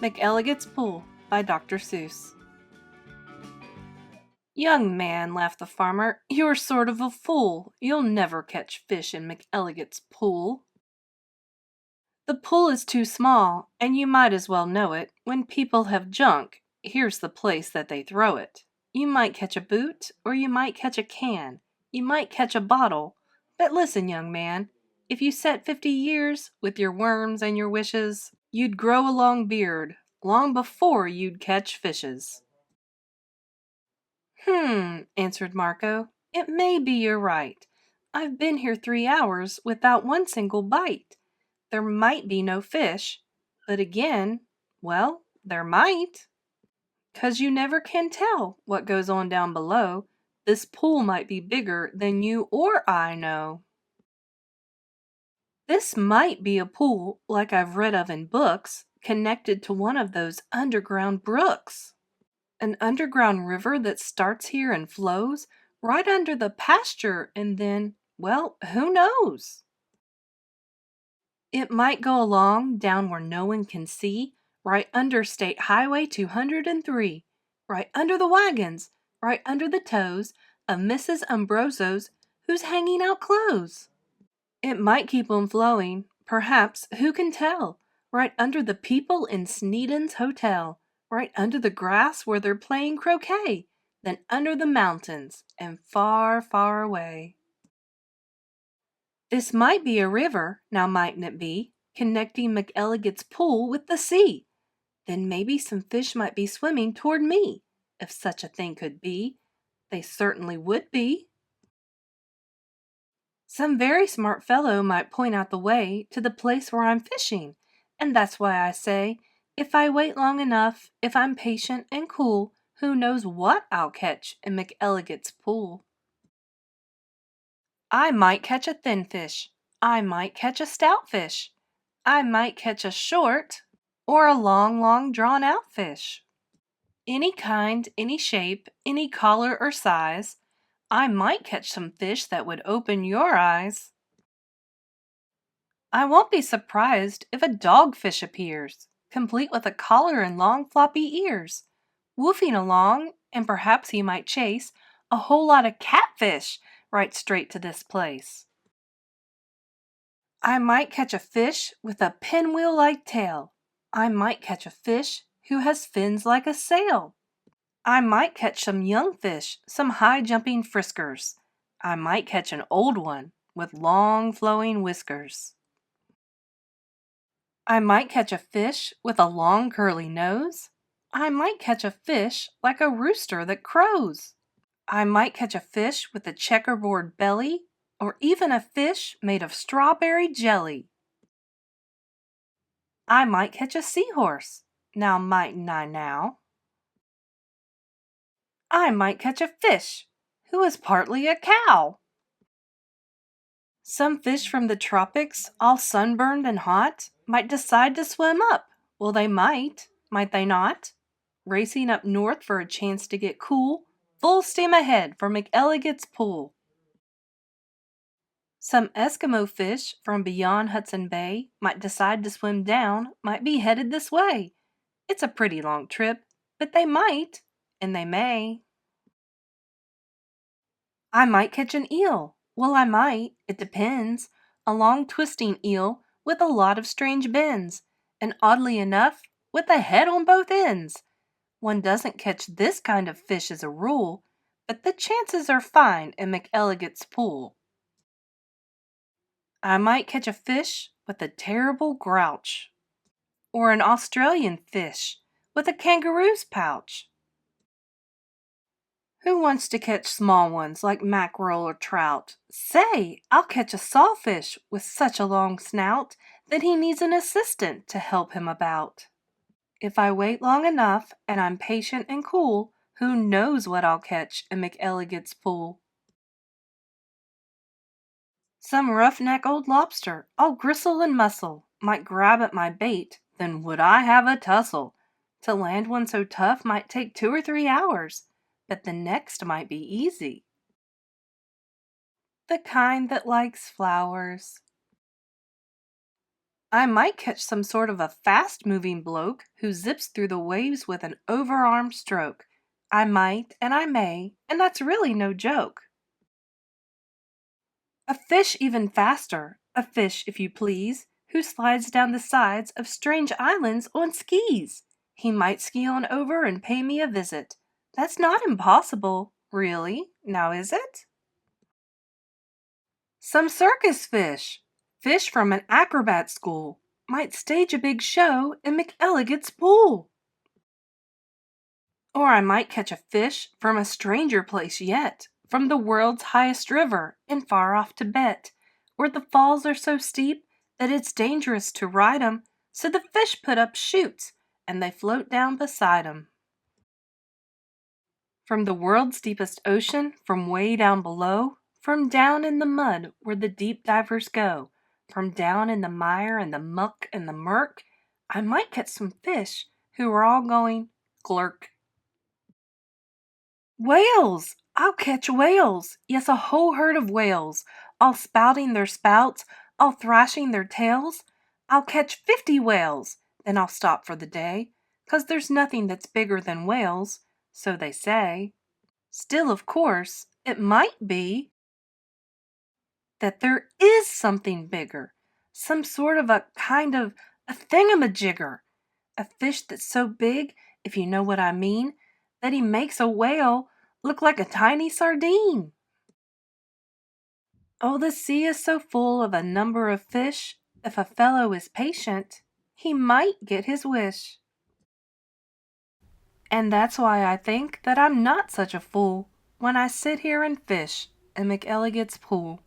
McElligot's Pool by Dr. Seuss. Young man, laughed the farmer, you're sort of a fool. You'll never catch fish in McElligot's pool. The pool is too small, and you might as well know it. When people have junk, here's the place that they throw it. You might catch a boot, or you might catch a can. You might catch a bottle. But listen, young man, if you sat 50 years with your worms and your wishes, you'd grow a long beard long before you'd catch fishes. Answered Marco. It may be you're right. I've been here 3 hours without one single bite. There might be no fish, but again, well, there might. 'Cause you never can tell what goes on down below. This pool might be bigger than you or I know. This might be a pool like I've read of in books, connected to one of those underground brooks. An underground river that starts here and flows right under the pasture and then, well, who knows? It might go along down where no one can see, right under State Highway 203, right under the wagons, right under the toes of Mrs. Ambroso's who's hanging out clothes. It might keep on flowing, perhaps, who can tell, right under the people in Sneeden's Hotel, right under the grass where they're playing croquet, then under the mountains and far, far away. This might be a river, now mightn't it be, connecting McElligot's pool with the sea? Then maybe some fish might be swimming toward me, if such a thing could be. They certainly would be. Some very smart fellow might point out the way to the place where I'm fishing, and that's why I say, if I wait long enough, if I'm patient and cool, who knows what I'll catch in McElligot's pool. I might catch a thin fish. I might catch a stout fish. I might catch a short or a long, long drawn out fish. Any kind, any shape, any color or size. I might catch some fish that would open your eyes. I won't be surprised if a dogfish appears, complete with a collar and long floppy ears, woofing along, and perhaps he might chase a whole lot of catfish right straight to this place. I might catch a fish with a pinwheel-like tail. I might catch a fish who has fins like a sail. I might catch some young fish, some high-jumping friskers. I might catch an old one with long flowing whiskers. I might catch a fish with a long curly nose. I might catch a fish like a rooster that crows. I might catch a fish with a checkerboard belly, or even a fish made of strawberry jelly. I might catch a seahorse, now mightn't I now? I might catch a fish who is partly a cow. Some fish from the tropics, all sunburned and hot, might decide to swim up. Well, they might they not? Racing up north for a chance to get cool, full steam ahead for McElligot's pool. Some Eskimo fish from beyond Hudson Bay might decide to swim down, might be headed this way. It's a pretty long trip, but they might, and they may. I might catch an eel. Well, I might, it depends. A long twisting eel with a lot of strange bends, and oddly enough, with a head on both ends. One doesn't catch this kind of fish as a rule, but the chances are fine in McElligot's pool. I might catch a fish with a terrible grouch, or an Australian fish with a kangaroo's pouch. Who wants to catch small ones like mackerel or trout? Say, I'll catch a sawfish with such a long snout that he needs an assistant to help him about. If I wait long enough and I'm patient and cool, who knows what I'll catch in McElligot's pool? Some roughneck old lobster, all gristle and muscle, might grab at my bait, then would I have a tussle. To land one so tough might take 2 or 3 hours, but the next might be easy. The kind that likes flowers. I might catch some sort of a fast-moving bloke who zips through the waves with an overarm stroke. I might, and I may, and that's really no joke. A fish even faster, a fish, if you please, who slides down the sides of strange islands on skis. He might ski on over and pay me a visit. That's not impossible, really, now is it? Some circus fish, fish from an acrobat school, might stage a big show in McElligot's pool. Or I might catch a fish from a stranger place yet, from the world's highest river in far off Tibet, where the falls are so steep that it's dangerous to ride 'em, so the fish put up chutes and they float down beside 'em. From the world's deepest ocean, from way down below, from down in the mud where the deep divers go, from down in the mire and the muck and the murk, I might catch some fish who are all going glurk. Whales! I'll catch whales! Yes, a whole herd of whales, all spouting their spouts, all thrashing their tails. I'll catch 50 whales, then I'll stop for the day, 'cause there's nothing that's bigger than whales, so they say. Still, of course, it might be that there is something bigger, some sort of a kind of a thingamajigger, a fish that's so big, if you know what I mean, that he makes a whale look like a tiny sardine. Oh, the sea is so full of a number of fish, if a fellow is patient, he might get his wish. And that's why I think that I'm not such a fool when I sit here and fish in McElligot's pool.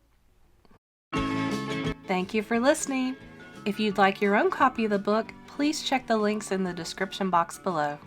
Thank you for listening. If you'd like your own copy of the book, please check the links in the description box below.